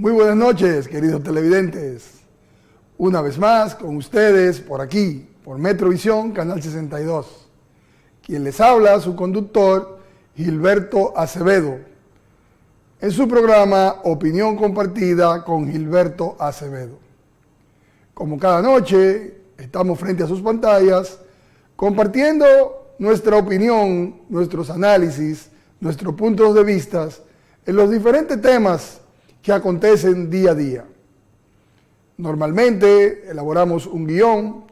Muy buenas noches, queridos televidentes. Una vez más con ustedes por aquí, por Metrovisión, Canal 62. Quien les habla, su conductor, Gilberto Acevedo. En su programa Opinión Compartida con Gilberto Acevedo. Como cada noche, estamos frente a sus pantallas, compartiendo nuestra opinión, nuestros análisis, nuestros puntos de vista en los diferentes temas que acontecen día a día. Normalmente elaboramos un guión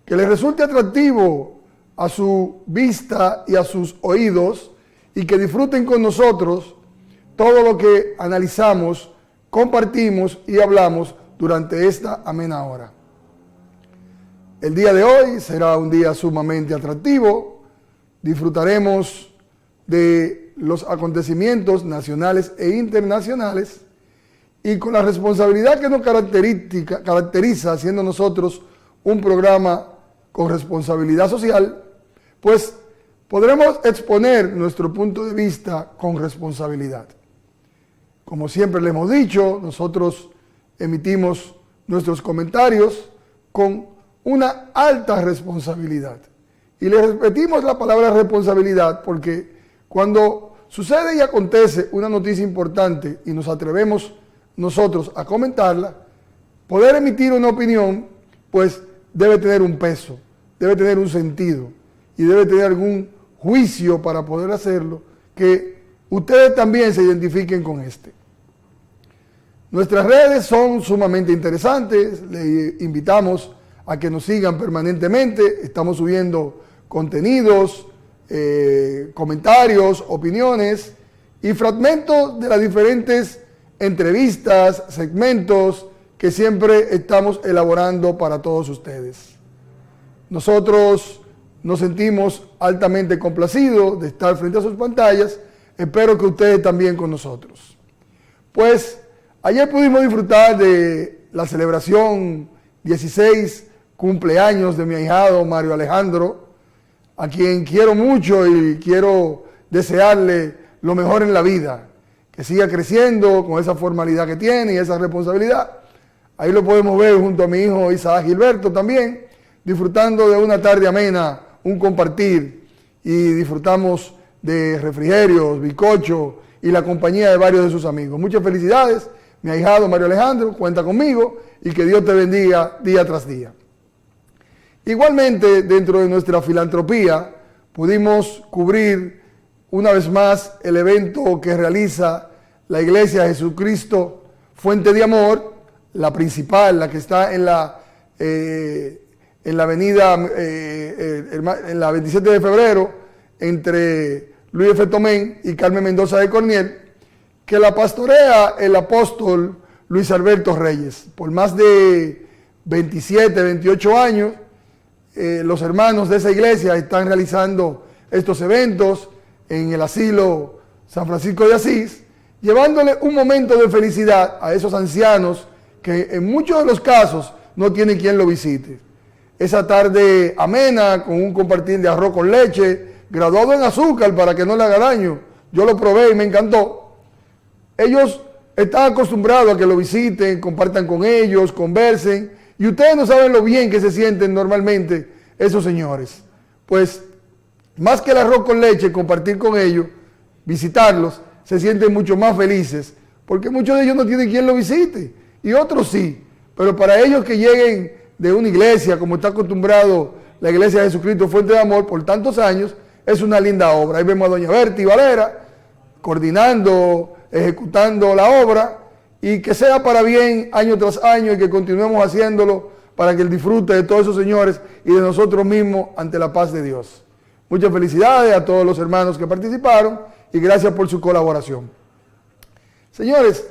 que les resulte atractivo a su vista y a sus oídos y que disfruten con nosotros todo lo que analizamos, compartimos y hablamos durante esta amena hora. El día de hoy será un día sumamente atractivo. Disfrutaremos de los acontecimientos nacionales e internacionales y con la responsabilidad que nos caracteriza, haciendo nosotros un programa con responsabilidad social, pues podremos exponer nuestro punto de vista con responsabilidad. Como siempre le hemos dicho, nosotros emitimos nuestros comentarios con una alta responsabilidad. Y le repetimos la palabra responsabilidad porque cuando sucede y acontece una noticia importante y nos atrevemos nosotros a comentarla, poder emitir una opinión, pues debe tener un peso, debe tener un sentido y debe tener algún juicio para poder hacerlo, que ustedes también se identifiquen con este. Nuestras redes son sumamente interesantes, les invitamos a que nos sigan permanentemente, estamos subiendo contenidos, comentarios, opiniones y fragmentos de las diferentes entrevistas, segmentos que siempre estamos elaborando para todos ustedes. Nosotros nos sentimos altamente complacidos de estar frente a sus pantallas, espero que ustedes también con nosotros. Pues ayer pudimos disfrutar de la celebración 16 cumpleaños de mi ahijado Mario Alejandro, a quien quiero mucho y quiero desearle lo mejor en la vida, que siga creciendo con esa formalidad que tiene y esa responsabilidad. Ahí lo podemos ver junto a mi hijo Isaac Gilberto también, disfrutando de una tarde amena, un compartir, y disfrutamos de refrigerios, bizcocho y la compañía de varios de sus amigos. Muchas felicidades, mi ahijado Mario Alejandro, cuenta conmigo y que Dios te bendiga día tras día. Igualmente, dentro de nuestra filantropía, pudimos cubrir una vez más el evento que realiza la Iglesia de Jesucristo Fuente de Amor, la principal, la que está en la avenida, en la 27 de febrero, entre Luis F. Tomén y Carmen Mendoza de Corniel, que la pastorea el apóstol Luis Alberto Reyes. Por más de 27, 28 años, los hermanos de esa iglesia están realizando estos eventos en el asilo San Francisco de Asís, llevándole un momento de felicidad a esos ancianos que en muchos de los casos no tienen quien lo visite. Esa tarde amena con un compartir de arroz con leche, graduado en azúcar para que no le haga daño. Yo lo probé y me encantó. Ellos están acostumbrados a que lo visiten, compartan con ellos, conversen, y ustedes no saben lo bien que se sienten normalmente esos señores. Pues más que el arroz con leche, compartir con ellos, visitarlos, se sienten mucho más felices, porque muchos de ellos no tienen quien lo visite, y otros sí, pero para ellos que lleguen de una iglesia, como está acostumbrado la Iglesia de Jesucristo Fuente de Amor por tantos años, es una linda obra. Ahí vemos a doña Berti Valera coordinando, ejecutando la obra, y que sea para bien año tras año y que continuemos haciéndolo para que el disfrute de todos esos señores y de nosotros mismos ante la paz de Dios. Muchas felicidades a todos los hermanos que participaron y gracias por su colaboración. Señores,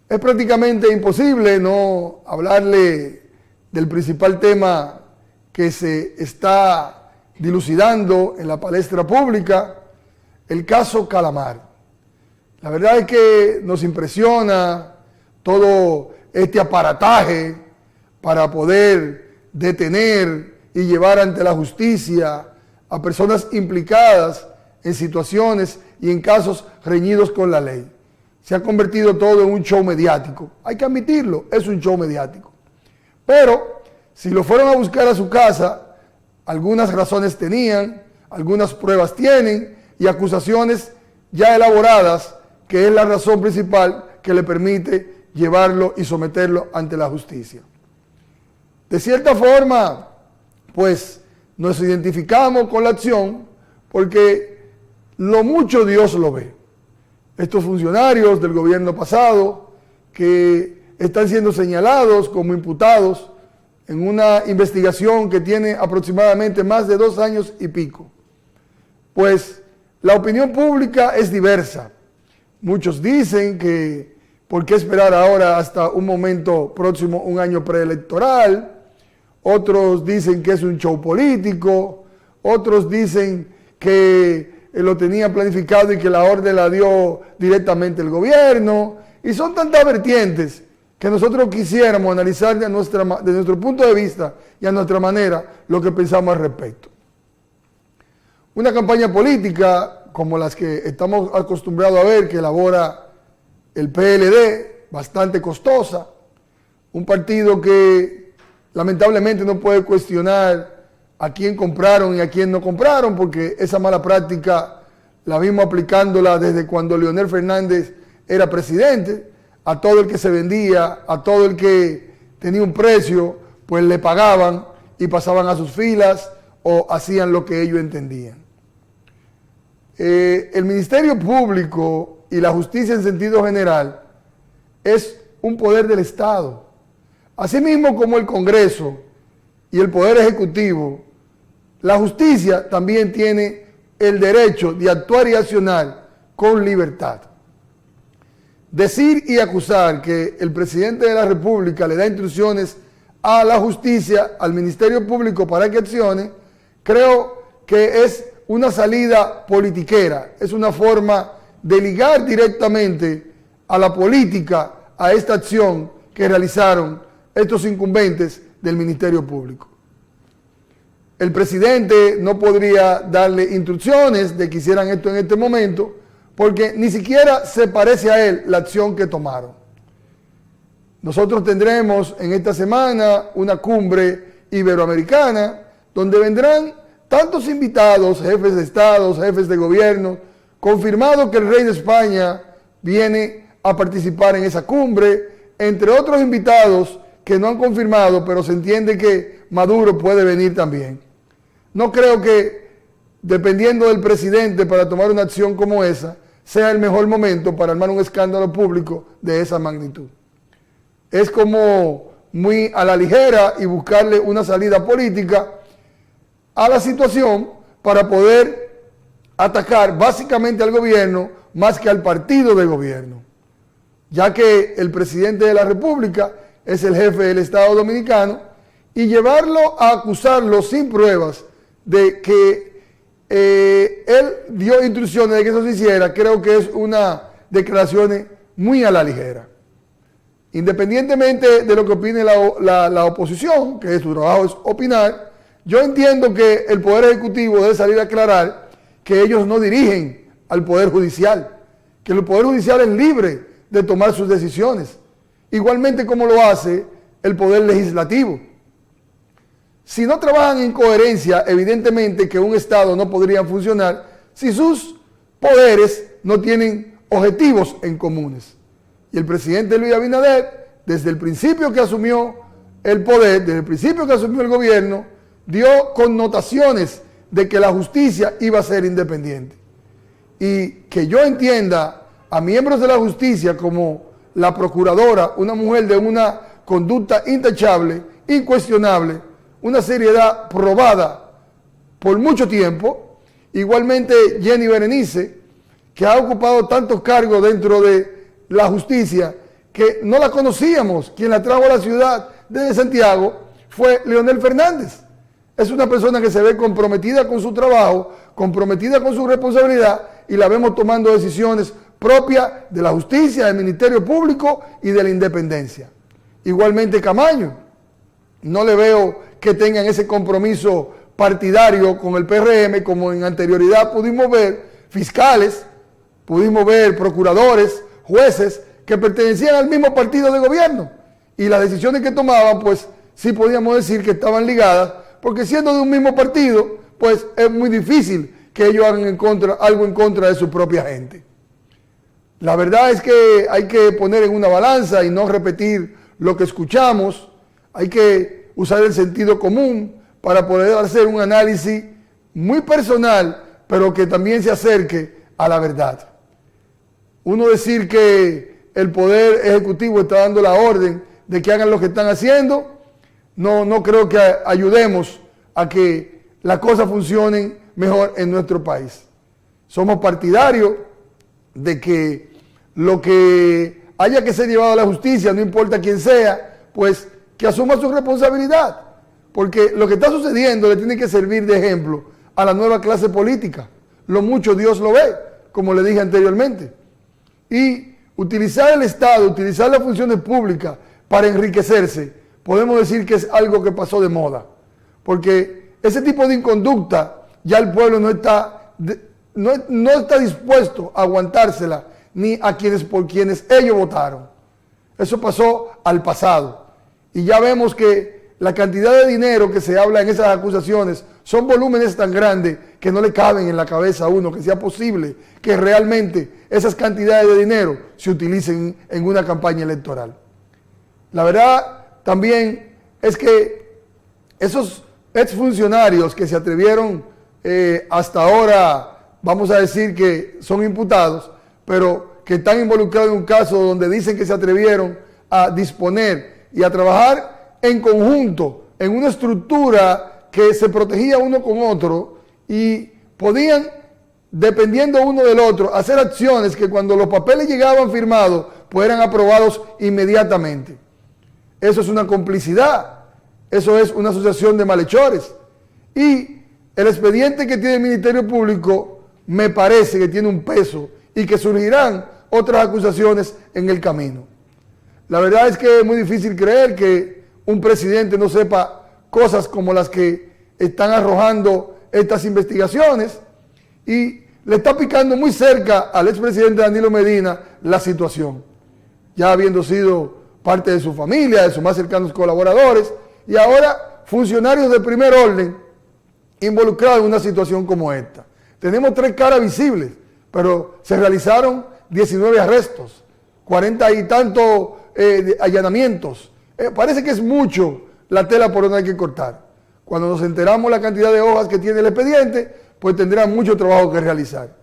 es prácticamente imposible no hablarle del principal tema que se está dilucidando en la palestra pública, el caso Calamar. La verdad es que nos impresiona todo este aparataje para poder detener y llevar ante la justicia a personas implicadas en situaciones y en casos reñidos con la ley. se ha convertido todo en un show mediático. Hay que admitirlo, es un show mediático. Pero si lo fueron a buscar a su casa, algunas razones tenían, algunas pruebas tienen y acusaciones ya elaboradas, que es la razón principal que le permite llevarlo y someterlo ante la justicia. De cierta forma, pues nos identificamos con la acción porque lo mucho Dios lo ve. Estos funcionarios del gobierno pasado que están siendo señalados como imputados en una investigación que tiene aproximadamente más de 2 años y pico. Pues la opinión pública es diversa. Muchos dicen que ¿por qué esperar ahora hasta un momento próximo, un año preelectoral? Otros dicen que es un show político, otros dicen que lo tenía planificado y que la orden la dio directamente el gobierno. Y son tantas vertientes que nosotros quisiéramos analizar de nuestro punto de vista y a nuestra manera lo que pensamos al respecto. Una campaña política como las que estamos acostumbrados a ver que elabora el PLD, bastante costosa, un partido que lamentablemente no puede cuestionar a quién compraron y a quién no compraron, porque esa mala práctica la vimos aplicándola desde cuando Leonel Fernández era presidente. A todo el que se vendía, a todo el que tenía un precio, pues le pagaban y pasaban a sus filas o hacían lo que ellos entendían. El Ministerio Público y la justicia en sentido general es un poder del Estado. Asimismo como el Congreso y el Poder Ejecutivo, la justicia también tiene el derecho de actuar y accionar con libertad. Decir y acusar que el presidente de la República le da instrucciones a la justicia, al Ministerio Público para que accione, creo que es una salida politiquera, es una forma de ligar directamente a la política a esta acción que realizaron estos incumbentes del Ministerio Público. El presidente no podría darle instrucciones de que hicieran esto en este momento, porque ni siquiera se parece a él la acción que tomaron. Nosotros tendremos en esta semana una cumbre iberoamericana donde vendrán tantos invitados, jefes de Estado, jefes de gobierno, confirmado que el rey de España viene a participar en esa cumbre, entre otros invitados que no han confirmado, pero se entiende que Maduro puede venir también. No creo que, dependiendo del presidente para tomar una acción como esa, sea el mejor momento para armar un escándalo público de esa magnitud. Es como muy a la ligera y buscarle una salida política a la situación para poder atacar básicamente al gobierno más que al partido de gobierno, ya que el presidente de la República es el jefe del Estado Dominicano, y llevarlo a acusarlo sin pruebas de que él dio instrucciones de que eso se hiciera, creo que es una declaración muy a la ligera. Independientemente de lo que opine la oposición, que su trabajo es opinar, yo entiendo que el Poder Ejecutivo debe salir a aclarar que ellos no dirigen al Poder Judicial, que el Poder Judicial es libre de tomar sus decisiones, igualmente como lo hace el Poder Legislativo. Si no trabajan en coherencia, evidentemente que un Estado no podría funcionar si sus poderes no tienen objetivos en comunes. Y el presidente Luis Abinader, desde el principio que asumió el poder, desde el principio que asumió el gobierno, dio connotaciones de que la justicia iba a ser independiente. Y que yo entienda a miembros de la justicia como la procuradora, una mujer de una conducta intachable, incuestionable, una seriedad probada por mucho tiempo. Igualmente Jenny Berenice, que ha ocupado tantos cargos dentro de la justicia que no la conocíamos. Quien la trajo a la ciudad de Santiago fue Leonel Fernández. Es una persona que se ve comprometida con su trabajo, comprometida con su responsabilidad, y la vemos tomando decisiones propias de la justicia, del Ministerio Público y de la independencia. Igualmente Camaño, no le veo que tengan ese compromiso partidario con el PRM, como en anterioridad pudimos ver fiscales, pudimos ver procuradores, jueces que pertenecían al mismo partido de gobierno. Y las decisiones que tomaban, pues sí podíamos decir que estaban ligadas, porque siendo de un mismo partido, pues es muy difícil que ellos hagan algo en contra de su propia gente. La verdad es que hay que poner en una balanza y no repetir lo que escuchamos. Hay que usar el sentido común para poder hacer un análisis muy personal, pero que también se acerque a la verdad. Uno decir que el Poder Ejecutivo está dando la orden de que hagan lo que están haciendo, no creo que ayudemos a que las cosas funcionen mejor en nuestro país. Somos partidarios de que lo que haya que ser llevado a la justicia, no importa quién sea, pues que asuma su responsabilidad, porque lo que está sucediendo le tiene que servir de ejemplo a la nueva clase política. Lo mucho Dios lo ve, como le dije anteriormente. Y utilizar el Estado, utilizar las funciones públicas para enriquecerse, podemos decir que es algo que pasó de moda, porque ese tipo de inconducta ya el pueblo no está dispuesto a aguantársela, ni a por quienes ellos votaron. Eso pasó al pasado. Y ya vemos que la cantidad de dinero que se habla en esas acusaciones son volúmenes tan grandes que no le caben en la cabeza a uno que sea posible que realmente esas cantidades de dinero se utilicen en una campaña electoral. La verdad también es que esos exfuncionarios que se atrevieron hasta ahora, vamos a decir que son imputados, pero que están involucrados en un caso donde dicen que se atrevieron a disponer y a trabajar en conjunto, en una estructura que se protegía uno con otro y podían, dependiendo uno del otro, hacer acciones que cuando los papeles llegaban firmados, pues eran aprobados inmediatamente. Eso es una complicidad, eso es una asociación de malhechores. Y el expediente que tiene el Ministerio Público me parece que tiene un peso y que surgirán otras acusaciones en el camino. La verdad es que es muy difícil creer que un presidente no sepa cosas como las que están arrojando estas investigaciones y le está picando muy cerca al expresidente Danilo Medina la situación, ya habiendo sido parte de su familia, de sus más cercanos colaboradores y ahora funcionarios de primer orden involucrados en una situación como esta. Tenemos 3 caras visibles, pero se realizaron 19 arrestos, 40 y tantos allanamientos. Parece que es mucho la tela por donde hay que cortar. Cuando nos enteramos la cantidad de hojas que tiene el expediente, pues tendrá mucho trabajo que realizar.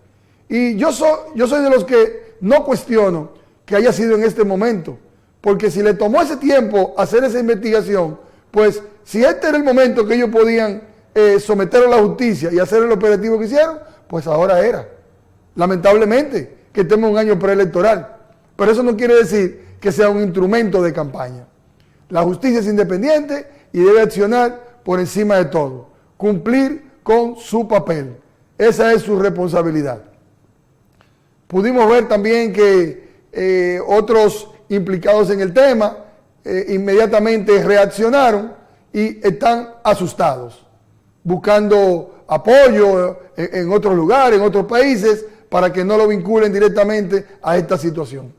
Y yo soy de los que no cuestiono que haya sido en este momento, porque si le tomó ese tiempo hacer esa investigación, pues si este era el momento que ellos podían someterlo a la justicia y hacer el operativo que hicieron, pues ahora era. Lamentablemente, que estemos en un año preelectoral. Pero eso no quiere decir que sea un instrumento de campaña. La justicia es independiente y debe accionar por encima de todo. Cumplir con su papel. Esa es su responsabilidad. Pudimos ver también que otros implicados en el tema inmediatamente reaccionaron y están asustados, buscando apoyo en otros lugares, en otros países, para que no lo vinculen directamente a esta situación.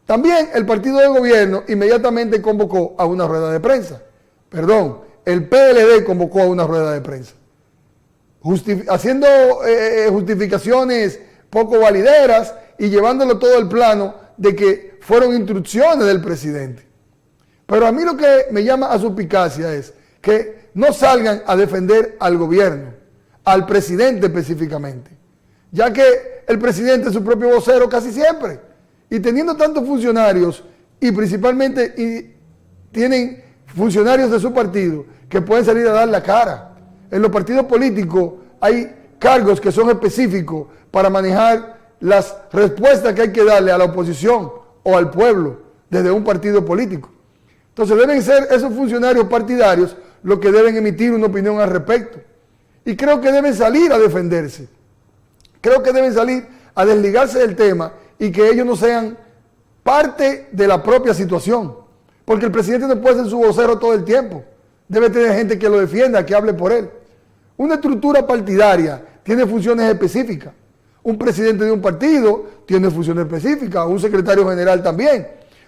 También el partido de gobierno inmediatamente convocó a una rueda de prensa. El PLD convocó a una rueda de prensa, haciendo justificaciones poco valideras y llevándolo todo al plano de que fueron instrucciones del presidente. Pero a mí lo que me llama a suspicacia es que no salgan a defender al gobierno, al presidente específicamente, ya que el presidente es su propio vocero casi siempre, y teniendo tantos funcionarios, y principalmente tienen funcionarios de su partido que pueden salir a dar la cara. En los partidos políticos hay cargos que son específicos para manejar las respuestas que hay que darle a la oposición o al pueblo desde un partido político. Entonces deben ser esos funcionarios partidarios los que deben emitir una opinión al respecto. Y creo que deben salir a defenderse. Creo que deben salir a desligarse del tema y que ellos no sean parte de la propia situación. Porque el presidente no puede ser su vocero todo el tiempo. Debe tener gente que lo defienda, que hable por él. Una estructura partidaria tiene funciones específicas. Un presidente de un partido tiene funciones específicas, un secretario general también,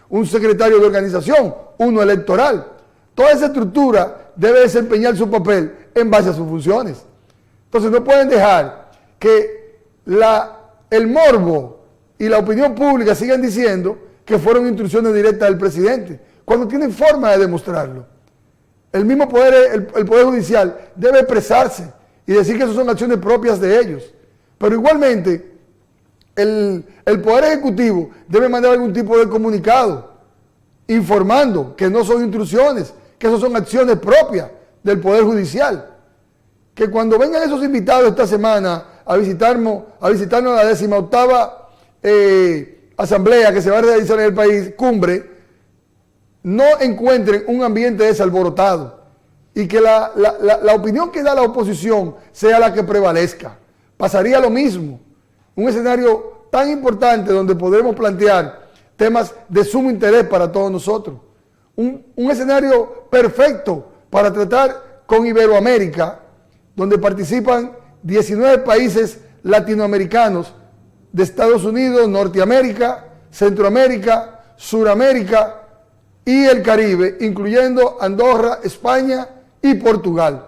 un secretario de organización, uno electoral. Toda esa estructura debe desempeñar su papel en base a sus funciones. Entonces no pueden dejar que el morbo y la opinión pública sigan diciendo que fueron instrucciones directas del presidente, cuando tienen forma de demostrarlo. El mismo poder, el Poder Judicial, debe expresarse y decir que esas son acciones propias de ellos. Pero igualmente, el Poder Ejecutivo debe mandar algún tipo de comunicado informando que no son instrucciones, que esas son acciones propias del Poder Judicial. Que cuando vengan esos invitados esta semana a visitarnos la 18ª asamblea que se va a realizar en el país, cumbre, no encuentren un ambiente desalborotado y que la opinión que da la oposición sea la que prevalezca. Pasaría lo mismo. Un escenario tan importante donde podremos plantear temas de sumo interés para todos nosotros. Un escenario perfecto para tratar con Iberoamérica, donde participan 19 países latinoamericanos de Estados Unidos, Norteamérica, Centroamérica, Suramérica y el Caribe, incluyendo Andorra, España y Portugal.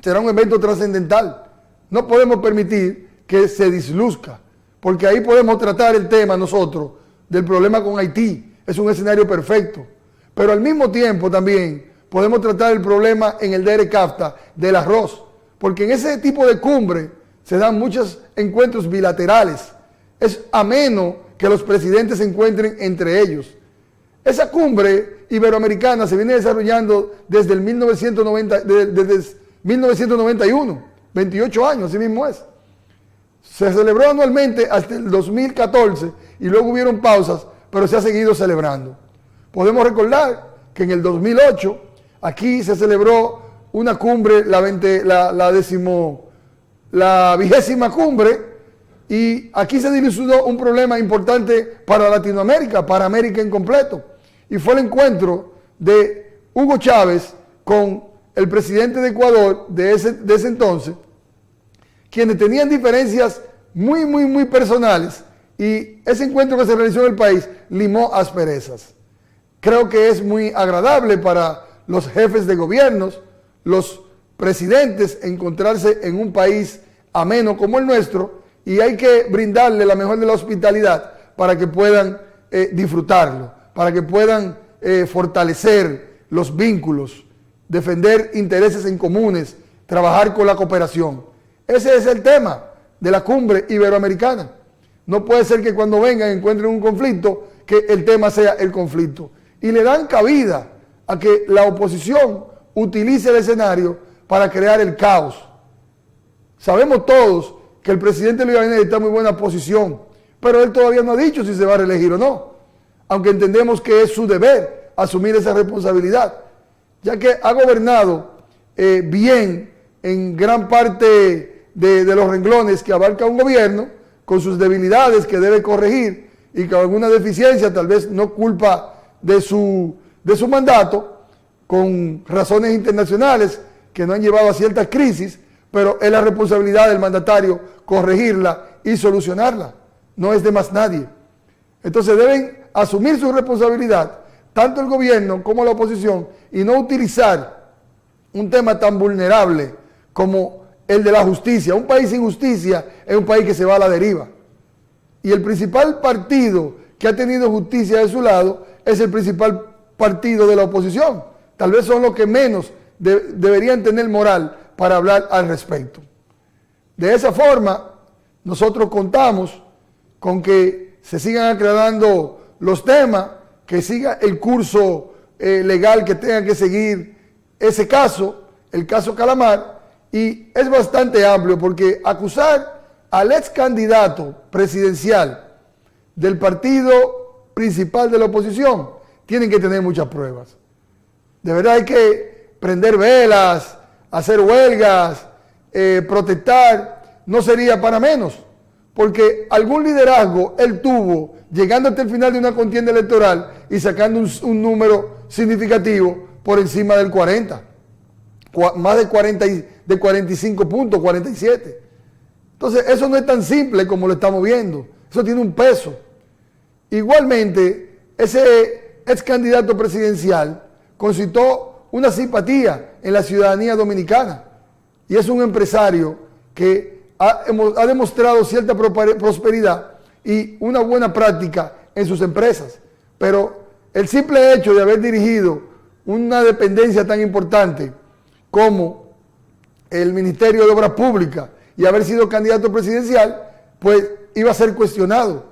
Será un evento trascendental. No podemos permitir que se disluzca, porque ahí podemos tratar el tema nosotros del problema con Haití. Es un escenario perfecto. Pero al mismo tiempo también podemos tratar el problema en el DERE-CAFTA del arroz, porque en ese tipo de cumbre se dan muchos encuentros bilaterales. Es ameno que los presidentes se encuentren entre ellos. Esa cumbre iberoamericana se viene desarrollando desde el 1991, 28 años, así mismo es. Se celebró anualmente hasta el 2014 y luego hubieron pausas, pero se ha seguido celebrando. Podemos recordar que en el 2008 aquí se celebró una cumbre, la 20ª cumbre, y aquí se dilucidó un problema importante para Latinoamérica, para América en completo. Y fue el encuentro de Hugo Chávez con el presidente de Ecuador de ese entonces, quienes tenían diferencias muy personales, y ese encuentro que se realizó en el país limó asperezas. Creo que es muy agradable para los jefes de gobiernos, los presidentes, encontrarse en un país ameno como el nuestro, y hay que brindarle la mejor de la hospitalidad para que puedan disfrutarlo, para que puedan fortalecer los vínculos, defender intereses en comunes, trabajar con la cooperación. Ese es el tema de la cumbre iberoamericana. No puede ser que cuando vengan encuentren un conflicto, que el tema sea el conflicto. Y le dan cabida a que la oposición utilice el escenario para crear el caos. Sabemos todos que el presidente Luis Abinader está en muy buena posición, pero él todavía no ha dicho si se va a reelegir o no, aunque entendemos que es su deber asumir esa responsabilidad, ya que ha gobernado bien en gran parte de los renglones que abarca un gobierno, con sus debilidades que debe corregir y con alguna deficiencia, tal vez no culpa de su mandato, con razones internacionales que no han llevado a ciertas crisis, pero es la responsabilidad del mandatario corregirla y solucionarla, no es de más nadie. Entonces deben asumir su responsabilidad, tanto el gobierno como la oposición, y no utilizar un tema tan vulnerable como el de la justicia. Un país sin justicia es un país que se va a la deriva. Y el principal partido que ha tenido justicia de su lado es el principal partido de la oposición. Tal vez son los que menos deberían tener moral para hablar al respecto. De esa forma, nosotros contamos con que se sigan aclarando los temas, que siga el curso legal que tenga que seguir ese caso, el caso Calamar, y es bastante amplio porque acusar al ex candidato presidencial del partido principal de la oposición tienen que tener muchas pruebas. De verdad hay que prender velas, hacer huelgas, protestar, no sería para menos, porque algún liderazgo él tuvo llegando hasta el final de una contienda electoral y sacando un número significativo por encima del 40, más de 45 puntos, 47. Entonces, eso no es tan simple como lo estamos viendo. Eso tiene un peso. Igualmente, ese ex candidato presidencial concitó una simpatía en la ciudadanía dominicana. Y es un empresario que ha demostrado cierta prosperidad y una buena práctica en sus empresas. Pero el simple hecho de haber dirigido una dependencia tan importante como el Ministerio de Obras Públicas y haber sido candidato presidencial, pues iba a ser cuestionado.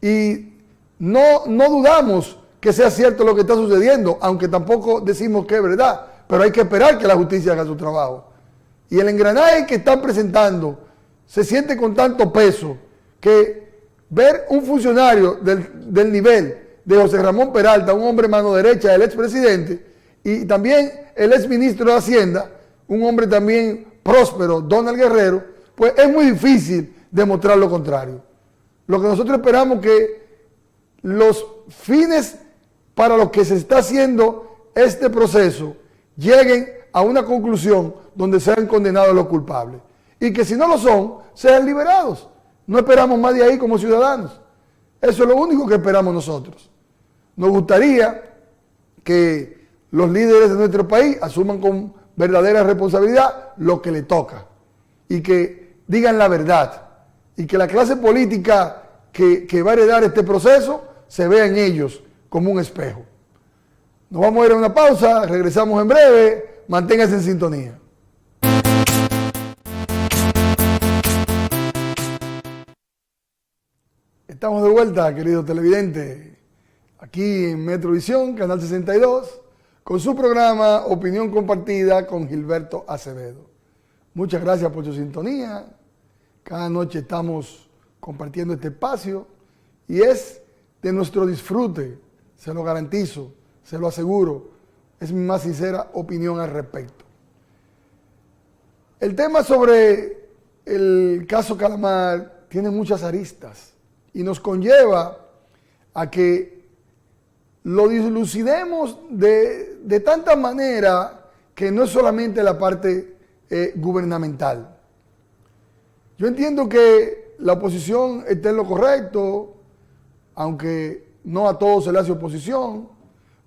Y no dudamos que sea cierto lo que está sucediendo, aunque tampoco decimos que es verdad, pero hay que esperar que la justicia haga su trabajo. Y el engranaje que están presentando se siente con tanto peso que ver un funcionario del nivel de José Ramón Peralta, un hombre mano derecha del expresidente, y también el exministro de Hacienda, un hombre también próspero, Donald Guerrero, pues es muy difícil demostrar lo contrario. Lo que nosotros esperamos que los fines para los que se está haciendo este proceso lleguen a una conclusión donde sean condenados los culpables. Y que si no lo son, sean liberados. No esperamos más de ahí como ciudadanos. Eso es lo único que esperamos nosotros. Nos gustaría que los líderes de nuestro país asuman con verdadera responsabilidad lo que le toca y que digan la verdad y que la clase política que va a heredar este proceso se vea en ellos como un espejo. Nos vamos a ir a una pausa, regresamos en breve, manténganse en sintonía. Estamos de vuelta, queridos televidentes, aquí en Metrovisión, Canal 62, con su programa Opinión Compartida con Gilberto Acevedo. Muchas gracias por su sintonía. Cada noche estamos compartiendo este espacio y es de nuestro disfrute, se lo garantizo, se lo aseguro. Es mi más sincera opinión al respecto. El tema sobre el caso Calamar tiene muchas aristas y nos conlleva a que lo dilucidemos de tanta manera que no es solamente la parte gubernamental. Yo entiendo que la oposición está en lo correcto, aunque no a todos se le hace oposición,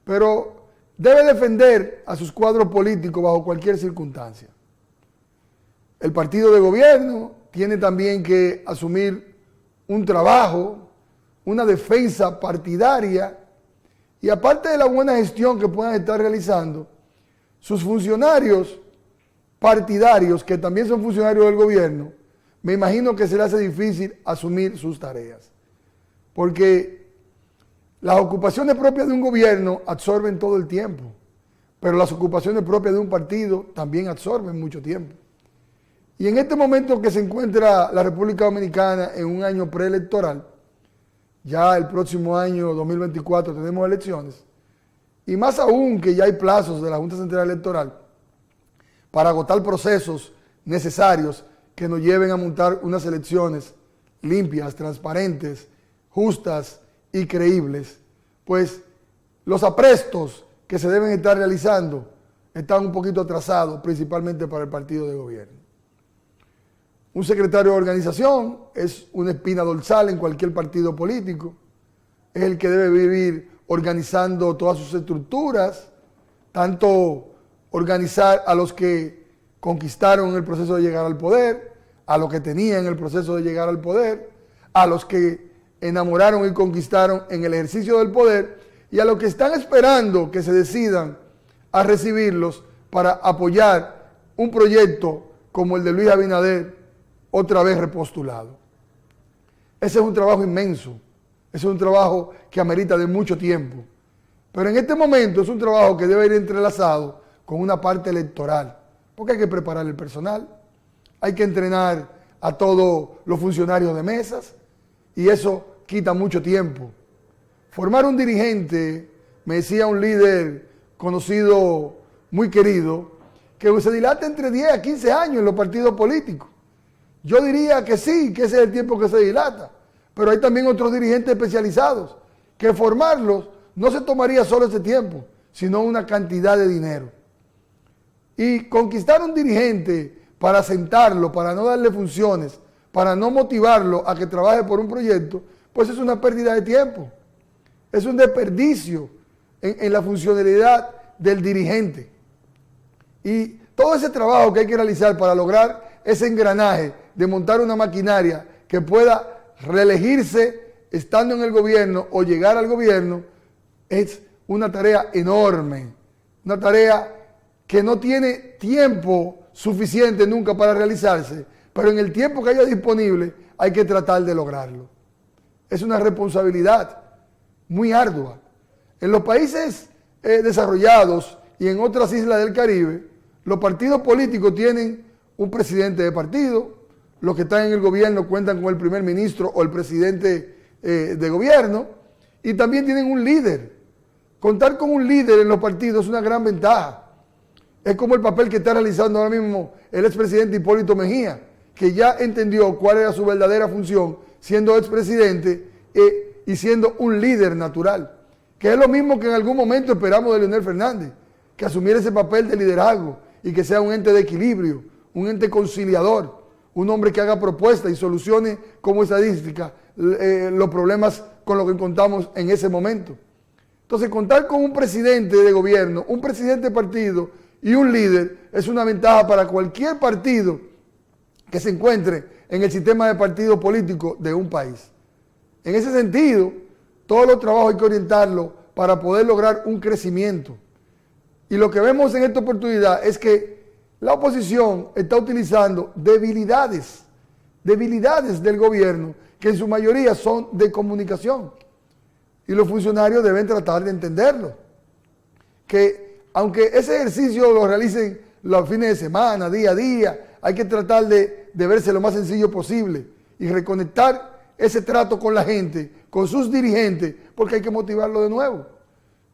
pero debe defender a sus cuadros políticos bajo cualquier circunstancia. El partido de gobierno tiene también que asumir un trabajo, una defensa partidaria, y aparte de la buena gestión que puedan estar realizando, sus funcionarios partidarios, que también son funcionarios del gobierno, me imagino que se les hace difícil asumir sus tareas. Porque las ocupaciones propias de un gobierno absorben todo el tiempo, pero las ocupaciones propias de un partido también absorben mucho tiempo. Y en este momento que se encuentra la República Dominicana en un año preelectoral, ya el próximo año 2024 tenemos elecciones, y más aún que ya hay plazos de la Junta Central Electoral para agotar procesos necesarios que nos lleven a montar unas elecciones limpias, transparentes, justas y creíbles, pues los aprestos que se deben estar realizando están un poquito atrasados, principalmente para el partido de gobierno. Un secretario de organización es una espina dorsal en cualquier partido político, es el que debe vivir organizando todas sus estructuras, tanto organizar a los que conquistaron el proceso de llegar al poder, a los que tenían el proceso de llegar al poder, a los que enamoraron y conquistaron en el ejercicio del poder y a los que están esperando que se decidan a recibirlos para apoyar un proyecto como el de Luis Abinader, otra vez repostulado. Ese es un trabajo inmenso, ese es un trabajo que amerita de mucho tiempo, pero en este momento es un trabajo que debe ir entrelazado con una parte electoral, porque hay que preparar el personal, hay que entrenar a todos los funcionarios de mesas y eso quita mucho tiempo. Formar un dirigente, me decía un líder conocido, muy querido, que se dilata entre 10 a 15 años en los partidos políticos. Yo diría que sí, que ese es el tiempo que se dilata, pero hay también otros dirigentes especializados, que formarlos no se tomaría solo ese tiempo, sino una cantidad de dinero. Y conquistar un dirigente para sentarlo, para no darle funciones, para no motivarlo a que trabaje por un proyecto, pues es una pérdida de tiempo. Es un desperdicio en la funcionalidad del dirigente. Y todo ese trabajo que hay que realizar para lograr ese engranaje de montar una maquinaria que pueda reelegirse estando en el gobierno o llegar al gobierno, es una tarea enorme, una tarea que no tiene tiempo suficiente nunca para realizarse, pero en el tiempo que haya disponible hay que tratar de lograrlo. Es una responsabilidad muy ardua. En los países desarrollados y en otras islas del Caribe, los partidos políticos tienen un presidente de partido, los que están en el gobierno cuentan con el primer ministro o el presidente de gobierno, y también tienen un líder. Contar con un líder en los partidos es una gran ventaja. Es como el papel que está realizando ahora mismo el expresidente Hipólito Mejía, que ya entendió cuál era su verdadera función, siendo expresidente y siendo un líder natural, que es lo mismo que en algún momento esperamos de Leonel Fernández, que asumiera ese papel de liderazgo y que sea un ente de equilibrio, un ente conciliador, un hombre que haga propuestas y solucione como estadística los problemas con los que contamos en ese momento. Entonces, contar con un presidente de gobierno, un presidente de partido y un líder es una ventaja para cualquier partido que se encuentre en el sistema de partido político de un país. En ese sentido, todos los trabajos hay que orientarlo para poder lograr un crecimiento. Y lo que vemos en esta oportunidad es que la oposición está utilizando debilidades del gobierno, que en su mayoría son de comunicación. Y los funcionarios deben tratar de entenderlo. Que aunque ese ejercicio lo realicen los fines de semana, día a día, hay que tratar de verse lo más sencillo posible y reconectar ese trato con la gente, con sus dirigentes, porque hay que motivarlo de nuevo.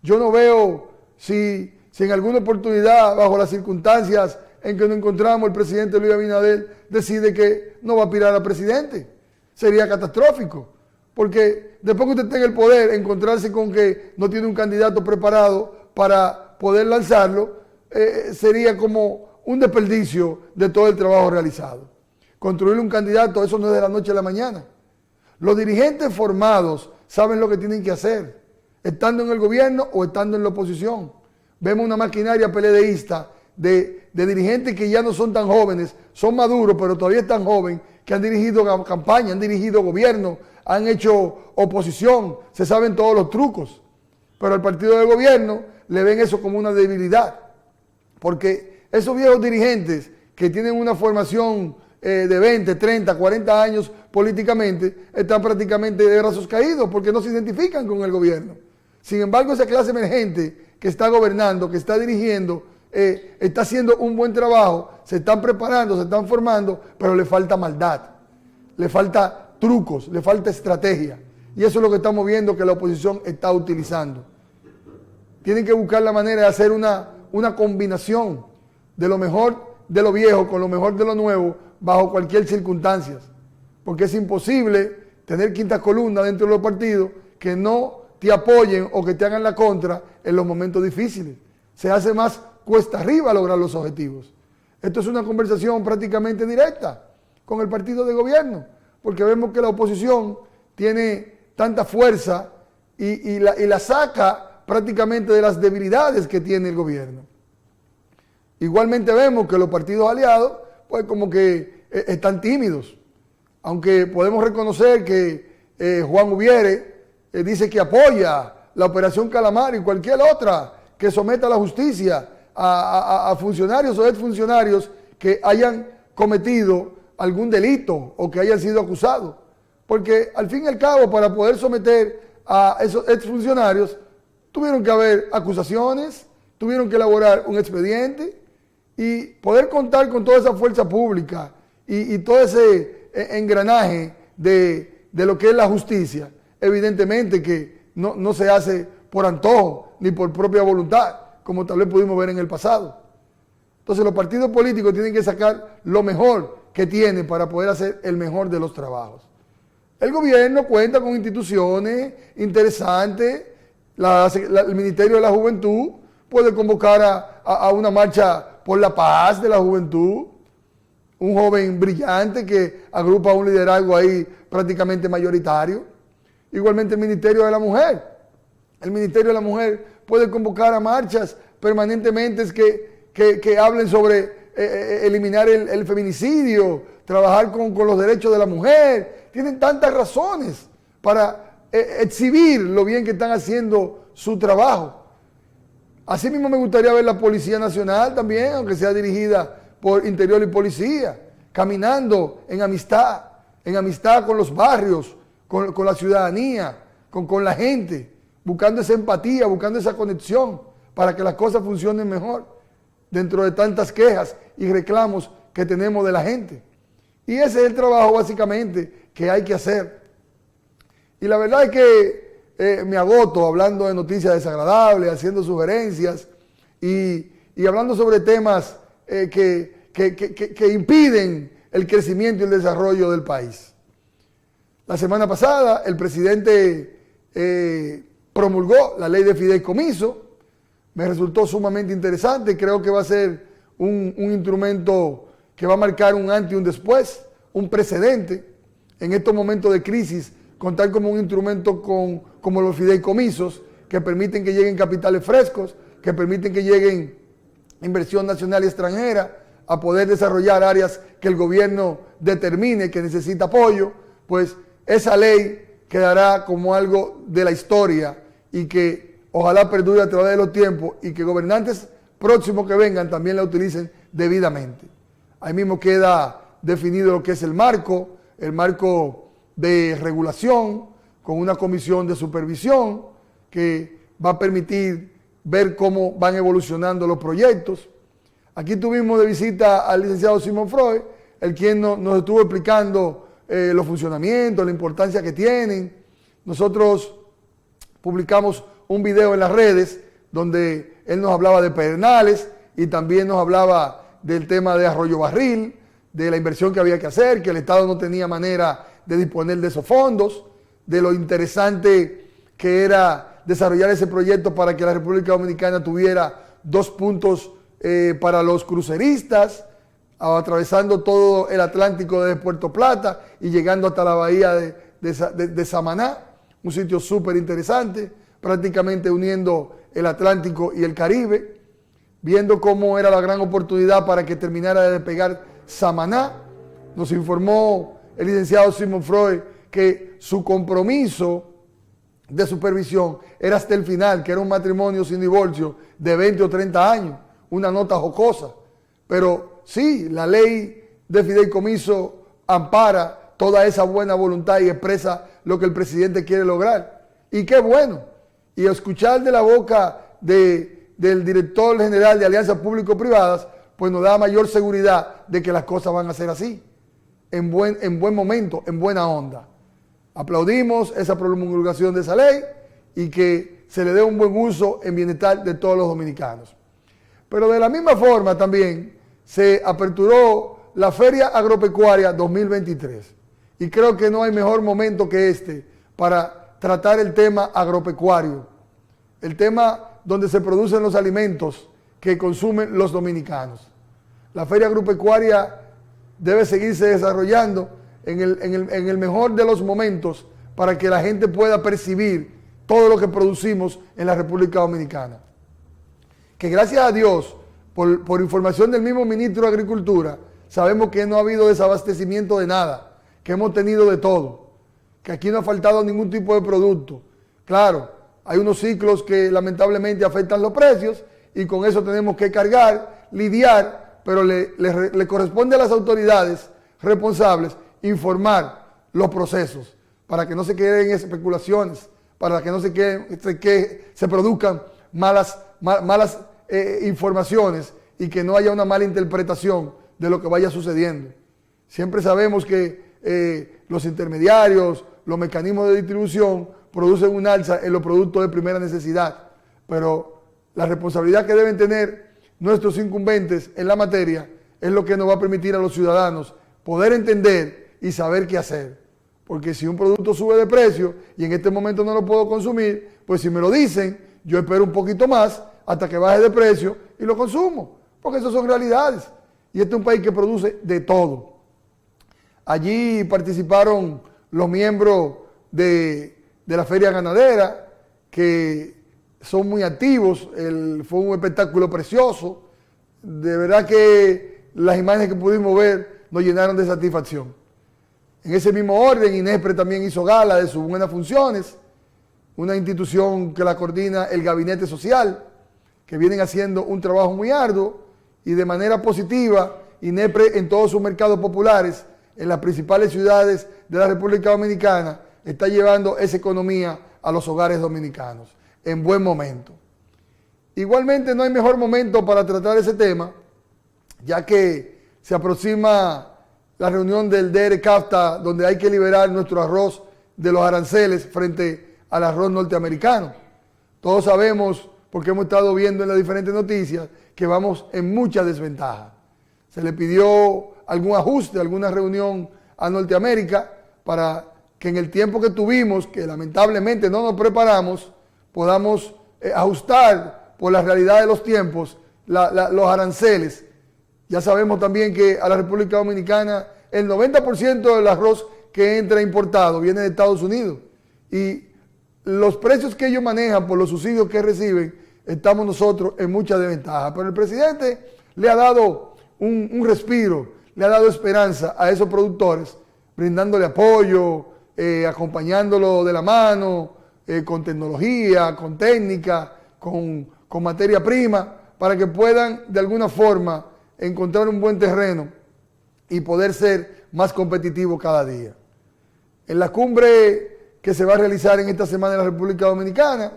Yo no veo si en alguna oportunidad, bajo las circunstancias en que nos encontramos, el presidente Luis Abinader decide que no va a aspirar a presidente. Sería catastrófico, porque después que usted tenga el poder, encontrarse con que no tiene un candidato preparado para poder lanzarlo, sería como un desperdicio de todo el trabajo realizado. Construir un candidato, eso no es de la noche a la mañana. Los dirigentes formados saben lo que tienen que hacer, estando en el gobierno o estando en la oposición. Vemos una maquinaria peledeísta de dirigentes que ya no son tan jóvenes, son maduros, pero todavía están jóvenes, que han dirigido campaña, han dirigido gobierno, han hecho oposición, se saben todos los trucos. Pero al partido de gobierno le ven eso como una debilidad, porque esos viejos dirigentes que tienen una formación de 20, 30, 40 años políticamente, están prácticamente de brazos caídos porque no se identifican con el gobierno. Sin embargo, esa clase emergente que está gobernando, que está dirigiendo, está haciendo un buen trabajo, se están preparando, se están formando, pero le falta maldad, le falta trucos, le falta estrategia. Y eso es lo que estamos viendo que la oposición está utilizando. Tienen que buscar la manera de hacer una combinación de lo mejor de lo viejo con lo mejor de lo nuevo bajo cualquier circunstancia. Porque es imposible tener quinta columna dentro de los partidos que no te apoyen o que te hagan la contra en los momentos difíciles. Se hace más cuesta arriba lograr los objetivos. Esto es una conversación prácticamente directa con el partido de gobierno, porque vemos que la oposición tiene tanta fuerza y la saca prácticamente de las debilidades que tiene el gobierno. Igualmente vemos que los partidos aliados, pues como que están tímidos, aunque podemos reconocer que Juan Ubiere dice que apoya la operación Calamar y cualquier otra que someta a la justicia a funcionarios o exfuncionarios que hayan cometido algún delito o que hayan sido acusados. Porque al fin y al cabo, para poder someter a esos exfuncionarios, tuvieron que haber acusaciones, tuvieron que elaborar un expediente y poder contar con toda esa fuerza pública y todo ese engranaje de lo que es la justicia. Evidentemente que no se hace por antojo ni por propia voluntad, como tal vez pudimos ver en el pasado. Entonces los partidos políticos tienen que sacar lo mejor que tienen para poder hacer el mejor de los trabajos. El gobierno cuenta con instituciones interesantes, el Ministerio de la Juventud puede convocar a una marcha por la paz de la juventud. un joven brillante que agrupa un liderazgo ahí prácticamente mayoritario. Igualmente el Ministerio de la Mujer. El Ministerio de la Mujer puede convocar a marchas permanentemente que hablen sobre eliminar el feminicidio, trabajar con los derechos de la mujer. Tienen tantas razones para exhibir lo bien que están haciendo su trabajo. Asimismo me gustaría ver la Policía Nacional también, aunque sea dirigida por Interior y Policía, caminando en amistad con los barrios, con la ciudadanía, con la gente, buscando esa empatía, buscando esa conexión para que las cosas funcionen mejor dentro de tantas quejas y reclamos que tenemos de la gente. Y ese es el trabajo básicamente que hay que hacer. Y la verdad es que me agoto hablando de noticias desagradables, haciendo sugerencias y hablando sobre temas que impiden el crecimiento y el desarrollo del país. La semana pasada el presidente promulgó la ley de fideicomiso. Me resultó sumamente interesante. Creo que va a ser un instrumento que va a marcar un antes y un después, un precedente en estos momentos de crisis, contar como un instrumento como los fideicomisos que permiten que lleguen capitales frescos, que permiten que lleguen inversión nacional y extranjera a poder desarrollar áreas que el gobierno determine que necesita apoyo. Pues esa ley quedará como algo de la historia y que ojalá perdure a través de los tiempos y que gobernantes próximos que vengan también la utilicen debidamente. Ahí mismo queda definido lo que es el marco de regulación con una comisión de supervisión que va a permitir ver cómo van evolucionando los proyectos. Aquí tuvimos de visita al licenciado Simón Freud, el quien nos estuvo explicando los funcionamientos, la importancia que tienen. Nosotros publicamos un video en las redes donde él nos hablaba de Pedernales y también nos hablaba del tema de Arroyo Barril, de la inversión que había que hacer, que el Estado no tenía manera de disponer de esos fondos, de lo interesante que era desarrollar ese proyecto para que la República Dominicana tuviera 2 puntos para los cruceristas, atravesando todo el Atlántico desde Puerto Plata y llegando hasta la bahía de Samaná, un sitio súper interesante, prácticamente uniendo el Atlántico y el Caribe, viendo cómo era la gran oportunidad para que terminara de despegar Samaná. Nos informó el licenciado Simón Freud que su compromiso de supervisión era hasta el final, que era un matrimonio sin divorcio de 20 o 30 años, una nota jocosa. Pero sí, la ley de fideicomiso ampara toda esa buena voluntad y expresa lo que el presidente quiere lograr. Y qué bueno. Y escuchar de la boca del director general de Alianzas Público-Privadas, pues nos da mayor seguridad de que las cosas van a ser así, en buen momento, en buena onda. Aplaudimos esa promulgación de esa ley y que se le dé un buen uso en bienestar de todos los dominicanos. Pero de la misma forma también se aperturó la Feria Agropecuaria 2023 y creo que no hay mejor momento que este para tratar el tema agropecuario, el tema donde se producen los alimentos que consumen los dominicanos. La Feria Agropecuaria debe seguirse desarrollando en el mejor de los momentos para que la gente pueda percibir todo lo que producimos en la República Dominicana. Que gracias a Dios, por información del mismo ministro de Agricultura, sabemos que no ha habido desabastecimiento de nada, que hemos tenido de todo, que aquí no ha faltado ningún tipo de producto. Claro, hay unos ciclos que lamentablemente afectan los precios y con eso tenemos que cargar, lidiar, pero le corresponde a las autoridades responsables informar los procesos para que no se queden especulaciones, para que no se produzcan malas informaciones y que no haya una mala interpretación de lo que vaya sucediendo. Siempre sabemos que los intermediarios, los mecanismos de distribución producen un alza en los productos de primera necesidad, pero la responsabilidad que deben tener nuestros incumbentes en la materia es lo que nos va a permitir a los ciudadanos poder entender y saber qué hacer. Porque si un producto sube de precio y en este momento no lo puedo consumir, pues si me lo dicen, yo espero un poquito más hasta que baje de precio y lo consumo, porque esas son realidades. y este es un país que produce de todo. Allí participaron los miembros de la Feria Ganadera, que son muy activos. Fue un espectáculo precioso. De verdad que las imágenes que pudimos ver nos llenaron de satisfacción. En ese mismo orden, INESPRE también hizo gala de sus buenas funciones, una institución que la coordina el Gabinete Social, que vienen haciendo un trabajo muy arduo, y de manera positiva, INESPRE en todos sus mercados populares, en las principales ciudades de la República Dominicana, está llevando esa economía a los hogares dominicanos en buen momento. Igualmente no hay mejor momento para tratar ese tema, ya que se aproxima la reunión del DR-CAFTA, donde hay que liberar nuestro arroz de los aranceles frente al arroz norteamericano. Todos sabemos, porque hemos estado viendo en las diferentes noticias, que vamos en mucha desventaja. Se le pidió algún ajuste, alguna reunión a Norteamérica para que en el tiempo que tuvimos, que lamentablemente no nos preparamos, podamos ajustar por la realidad de los tiempos los aranceles. Ya sabemos también que a la República Dominicana el 90% del arroz que entra importado viene de Estados Unidos, y los precios que ellos manejan por los subsidios que reciben, estamos nosotros en mucha desventaja. Pero el presidente le ha dado un respiro, le ha dado esperanza a esos productores, brindándole apoyo, acompañándolo de la mano, con tecnología, con técnica, con materia prima, para que puedan de alguna forma encontrar un buen terreno y poder ser más competitivos cada día. En la cumbre que se va a realizar en esta semana en la República Dominicana,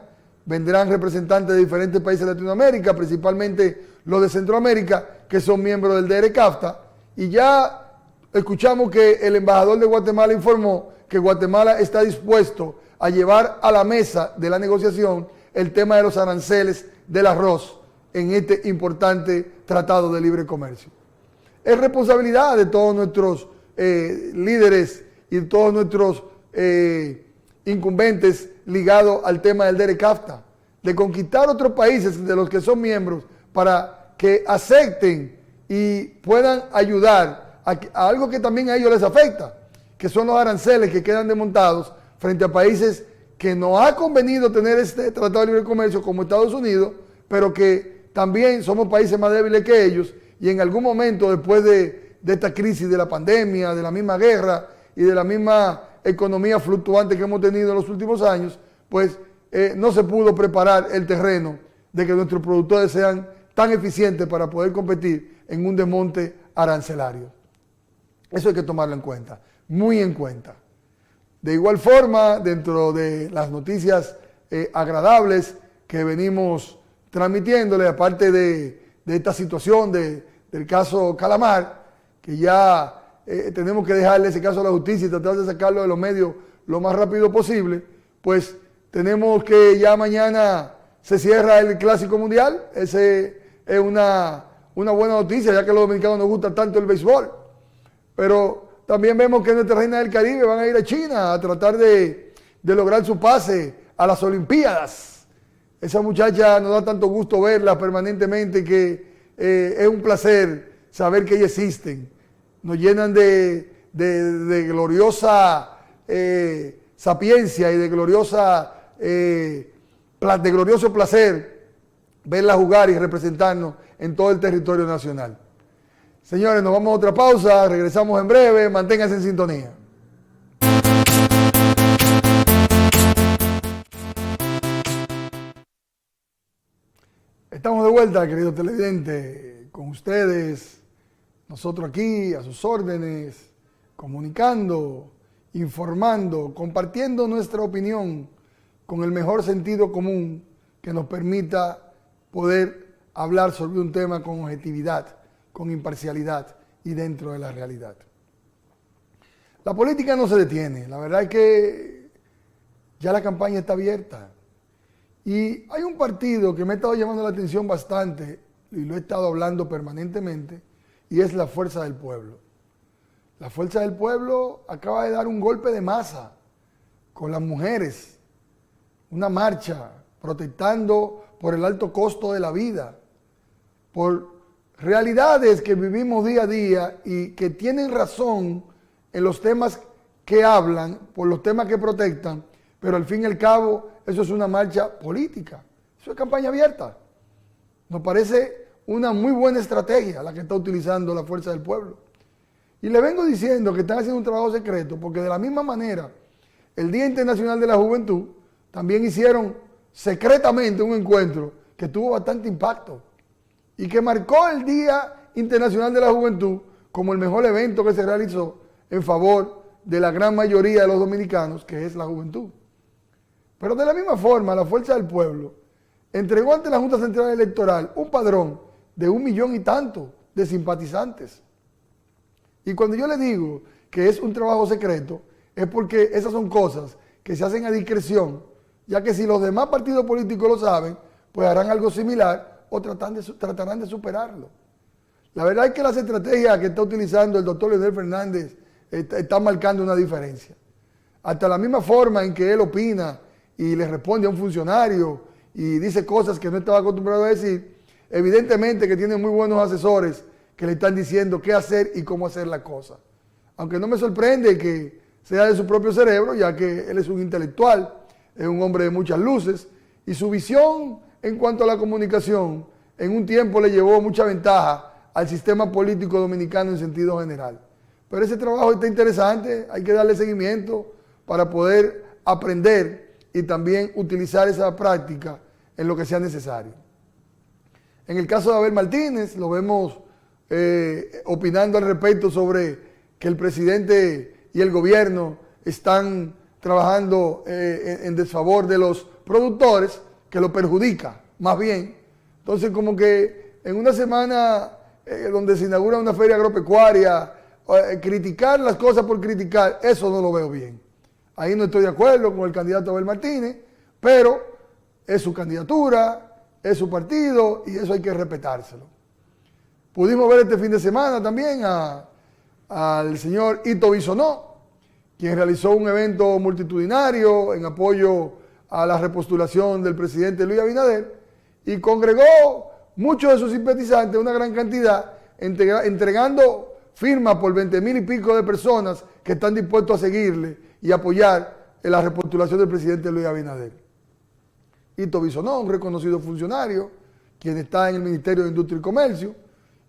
vendrán representantes de diferentes países de Latinoamérica, principalmente los de Centroamérica, que son miembros del DR-CAFTA, y ya escuchamos que el embajador de Guatemala informó que Guatemala está dispuesto a llevar a la mesa de la negociación el tema de los aranceles del arroz en este importante tratado de libre comercio. Es responsabilidad de todos nuestros líderes y de todos nuestros incumbentes ligados al tema del DR-CAFTA, de conquistar otros países de los que son miembros para que acepten y puedan ayudar a algo que también a ellos les afecta, que son los aranceles que quedan desmontados frente a países que no ha convenido tener este tratado de libre comercio como Estados Unidos, pero que también somos países más débiles que ellos, y en algún momento después de esta crisis de la pandemia, de la misma guerra y de la misma economía fluctuante que hemos tenido en los últimos años, pues no se pudo preparar el terreno de que nuestros productores sean tan eficientes para poder competir en un desmonte arancelario. Eso hay que tomarlo en cuenta, muy en cuenta. De igual forma, dentro de las noticias agradables que venimos transmitiéndole, aparte de esta situación del caso Calamar, que ya tenemos que dejarle ese caso a la justicia y tratar de sacarlo de los medios lo más rápido posible, pues tenemos que ya mañana se cierra el Clásico Mundial. Ese es una buena noticia, ya que a los dominicanos nos gusta tanto el béisbol. Pero también vemos que nuestras reinas del Caribe van a ir a China a tratar de lograr su pase a las Olimpiadas. Esa muchacha nos da tanto gusto verla permanentemente que es un placer saber que ellas existen. Nos llenan de gloriosa sapiencia y de glorioso placer verla jugar y representarnos en todo el territorio nacional. Señores, nos vamos a otra pausa, regresamos en breve, manténganse en sintonía. Estamos de vuelta, queridos televidentes, con ustedes, nosotros aquí, a sus órdenes, comunicando, informando, compartiendo nuestra opinión con el mejor sentido común que nos permita poder hablar sobre un tema con objetividad, con imparcialidad y dentro de la realidad. La política no se detiene, la verdad es que ya la campaña está abierta. Y hay un partido que me ha estado llamando la atención bastante, y lo he estado hablando permanentemente, y es la Fuerza del Pueblo. La Fuerza del Pueblo acaba de dar un golpe de masa con las mujeres, una marcha protestando por el alto costo de la vida, por realidades que vivimos día a día y que tienen razón en los temas que hablan, por los temas que protestan, pero al fin y al cabo eso es una marcha política, eso es campaña abierta. Nos parece una muy buena estrategia la que está utilizando la Fuerza del Pueblo. Y le vengo diciendo que están haciendo un trabajo secreto porque de la misma manera el Día Internacional de la Juventud también hicieron secretamente un encuentro que tuvo bastante impacto y que marcó el Día Internacional de la Juventud como el mejor evento que se realizó en favor de la gran mayoría de los dominicanos, que es la juventud. Pero de la misma forma, la Fuerza del Pueblo entregó ante la Junta Central Electoral un padrón de 1 millón y tanto de simpatizantes. Y cuando yo le digo que es un trabajo secreto, es porque esas son cosas que se hacen a discreción, ya que si los demás partidos políticos lo saben, pues harán algo similar o tratarán de superarlo. La verdad es que las estrategias que está utilizando el doctor Leonel Fernández están marcando una diferencia. Hasta la misma forma en que él opina y le responde a un funcionario y dice cosas que no estaba acostumbrado a decir, evidentemente que tiene muy buenos asesores que le están diciendo qué hacer y cómo hacer la cosa. Aunque no me sorprende que sea de su propio cerebro, ya que él es un intelectual, es un hombre de muchas luces, y su visión en cuanto a la comunicación en un tiempo le llevó mucha ventaja al sistema político dominicano en sentido general. Pero ese trabajo está interesante, hay que darle seguimiento para poder aprender y también utilizar esa práctica en lo que sea necesario. En el caso de Abel Martínez, lo vemos opinando al respecto sobre que el presidente y el gobierno están trabajando en desfavor de los productores, que lo perjudica, más bien. Entonces, como que en una semana donde se inaugura una feria agropecuaria, criticar las cosas por criticar, eso no lo veo bien. Ahí no estoy de acuerdo con el candidato Abel Martínez, pero es su candidatura, es su partido y eso hay que respetárselo. Pudimos ver este fin de semana también al señor Ito Bisonó, quien realizó un evento multitudinario en apoyo a la repostulación del presidente Luis Abinader y congregó muchos de sus simpatizantes, una gran cantidad, entregando firmas por 20,000 y pico de personas que están dispuestos a seguirle y apoyar en la repostulación del presidente Luis Abinader. Ito Bisonó, un reconocido funcionario, quien está en el Ministerio de Industria y Comercio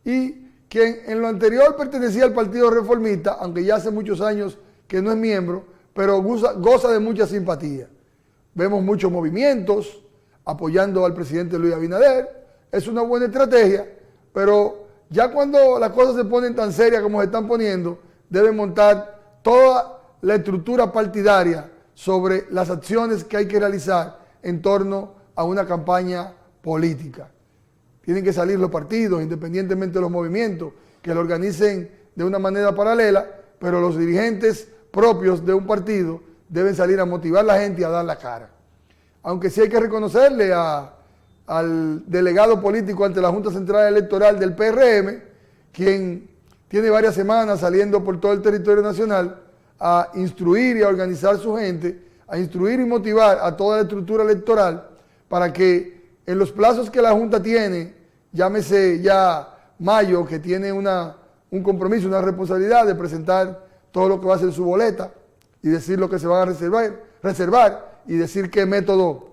y quien en lo anterior pertenecía al Partido Reformista, aunque ya hace muchos años que no es miembro, pero goza de mucha simpatía. Vemos muchos movimientos apoyando al presidente Luis Abinader, es una buena estrategia, pero ya cuando las cosas se ponen tan serias como se están poniendo, deben montar toda la estructura partidaria sobre las acciones que hay que realizar en torno a una campaña política. Tienen que salir los partidos, independientemente de los movimientos, que lo organicen de una manera paralela, pero los dirigentes propios de un partido deben salir a motivar a la gente y a dar la cara. Aunque sí hay que reconocerle al delegado político ante la Junta Central Electoral del PRM, quien tiene varias semanas saliendo por todo el territorio nacional a instruir y a organizar su gente, a instruir y motivar a toda la estructura electoral para que en los plazos que la Junta tiene, llámese ya mayo, que tiene un compromiso, una responsabilidad de presentar todo lo que va a ser su boleta y decir lo que se van a reservar y decir qué método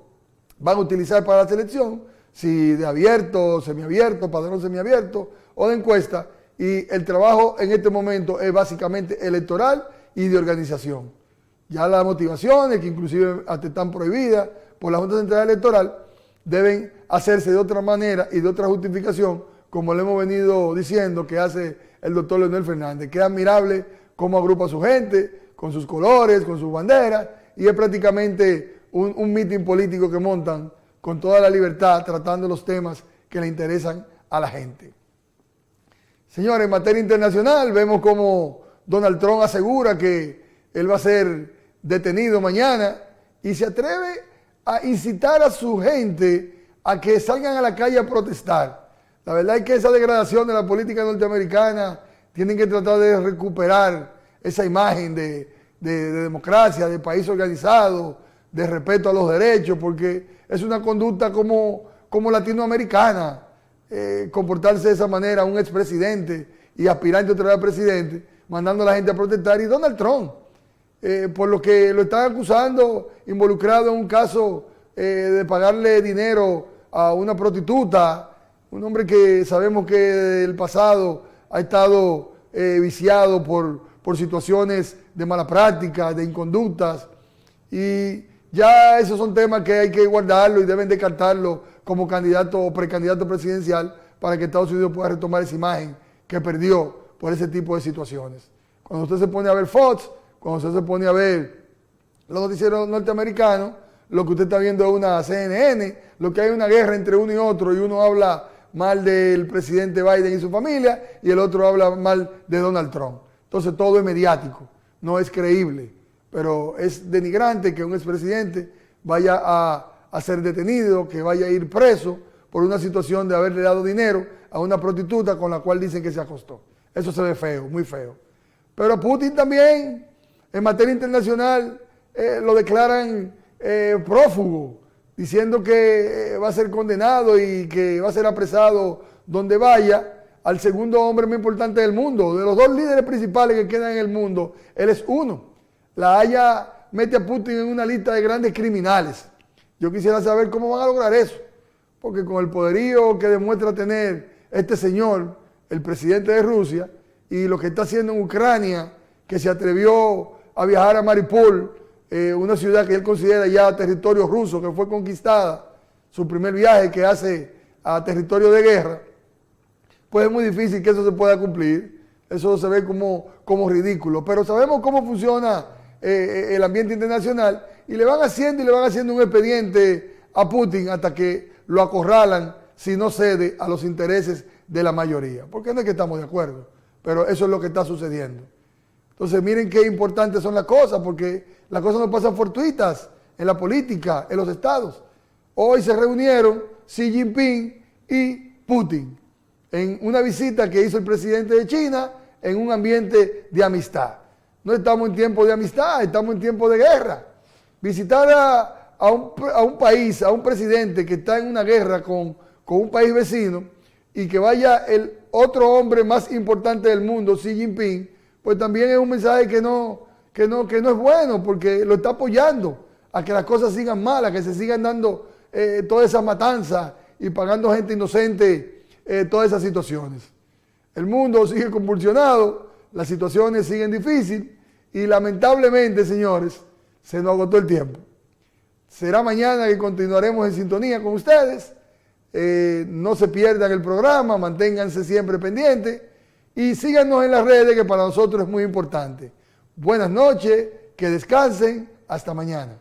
van a utilizar para la selección, si de abierto, semiabierto, padrón semiabierto o de encuesta. Y el trabajo en este momento es básicamente electoral y de organización. Ya las motivaciones, que inclusive hasta están prohibidas por la Junta Central Electoral, deben hacerse de otra manera y de otra justificación, como le hemos venido diciendo que hace el doctor Leonel Fernández, que es admirable cómo agrupa a su gente, con sus colores, con sus banderas, y es prácticamente un mitin político que montan con toda la libertad, tratando los temas que le interesan a la gente. Señores, en materia internacional, vemos cómo Donald Trump asegura que él va a ser detenido mañana y se atreve a incitar a su gente a que salgan a la calle a protestar. La verdad es que esa degradación de la política norteamericana tienen que tratar de recuperar esa imagen de democracia, de país organizado, de respeto a los derechos, porque es una conducta como latinoamericana. comportarse de esa manera un expresidente y aspirante otra vez a presidente, mandando a la gente a protestar, y Donald Trump, por lo que lo están acusando, involucrado en un caso de pagarle dinero a una prostituta, un hombre que sabemos que del pasado ha estado viciado por situaciones de mala práctica, de inconductas, y ya esos son temas que hay que guardarlo y deben descartarlo como candidato o precandidato presidencial para que Estados Unidos pueda retomar esa imagen que perdió por ese tipo de situaciones. Cuando usted se pone a ver Fox, cuando usted se pone a ver los noticieros norteamericanos, lo que usted está viendo es una CNN, lo que hay una guerra entre uno y otro, y uno habla mal del presidente Biden y su familia, y el otro habla mal de Donald Trump. Entonces todo es mediático, no es creíble, pero es denigrante que un expresidente vaya a ser detenido, que vaya a ir preso por una situación de haberle dado dinero a una prostituta con la cual dicen que se acostó. Eso se ve feo, muy feo. Pero Putin también, en materia internacional, lo declaran prófugo, diciendo que va a ser condenado y que va a ser apresado donde vaya. Al segundo hombre más importante del mundo, de los dos líderes principales que quedan en el mundo, él es uno. La Haya mete a Putin en una lista de grandes criminales. Yo quisiera saber cómo van a lograr eso, porque con el poderío que demuestra tener este señor, el presidente de Rusia, y lo que está haciendo en Ucrania, que se atrevió a viajar a Mariupol, una ciudad que él considera ya territorio ruso, que fue conquistada, su primer viaje que hace a territorio de guerra, pues es muy difícil que eso se pueda cumplir. Eso se ve como ridículo. Pero sabemos cómo funciona el ambiente internacional, y le van haciendo un expediente a Putin hasta que lo acorralan si no cede a los intereses de la mayoría. Porque no es que estamos de acuerdo, pero eso es lo que está sucediendo. Entonces miren qué importantes son las cosas, porque las cosas no pasan fortuitas en la política, en los estados. Hoy se reunieron Xi Jinping y Putin en una visita que hizo el presidente de China en un ambiente de amistad. No estamos en tiempo de amistad, estamos en tiempo de guerra. Visitar a un país, a un presidente que está en una guerra con un país vecino, y que vaya el otro hombre más importante del mundo, Xi Jinping, pues también es un mensaje que no es bueno, porque lo está apoyando a que las cosas sigan mal, a que se sigan dando todas esas matanzas y pagando gente inocente todas esas situaciones. El mundo sigue convulsionado, las situaciones siguen difíciles, y lamentablemente, señores, se nos agotó el tiempo. Será mañana que continuaremos en sintonía con ustedes. No se pierdan el programa, manténganse siempre pendientes y síganos en las redes, que para nosotros es muy importante. Buenas noches, que descansen, hasta mañana.